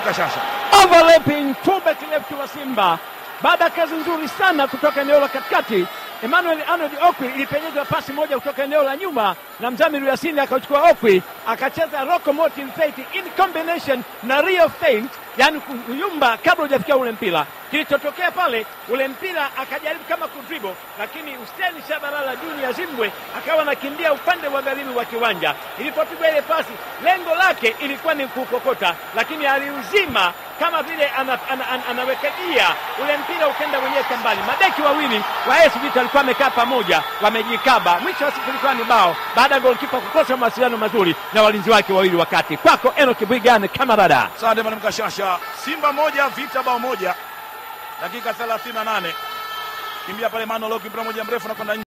Mkashasha. Overlapping fullback left wa Simba. Baada ya kazi nzuri sana kutoka eneo la katikati, Emmanuel Arnold Okwi ilipenyezwa pasi moja kutoka eneo la nyuma na Mzamiru Yasini akachukua Okwi, akacheza locomotive feint in combination na Rio feint, yani kuyumba kabla hujafikia ule mpira. Kilichotokea pale, ule mpira akajaribu kama kudribble, lakini Hussein Shabalala Junior Zimbwe akawa anakimbia upande wa magharibi wa kiwanja. Ilipopigwa ile pasi, lengo lake ilikuwa ni kukokota, lakini aliuzima kama vile anawekajia ule mpira ukenda mwenyewe kambali. Mabeki wawili wa AS Vita walikuwa wamekaa pamoja, wamejikaba. Mwisho wa siku ilikuwa ni bao baada ya goalkeeper kukosa mawasiliano mazuri na walinzi wake wawili wakati. Kwako Enoch Bwigane Kamarada. Asante bwana Mkashasha. Simba moja Vita bao moja. Dakika 38. Kimbia pale Manuel Okwi mpira moja mrefu na kwenda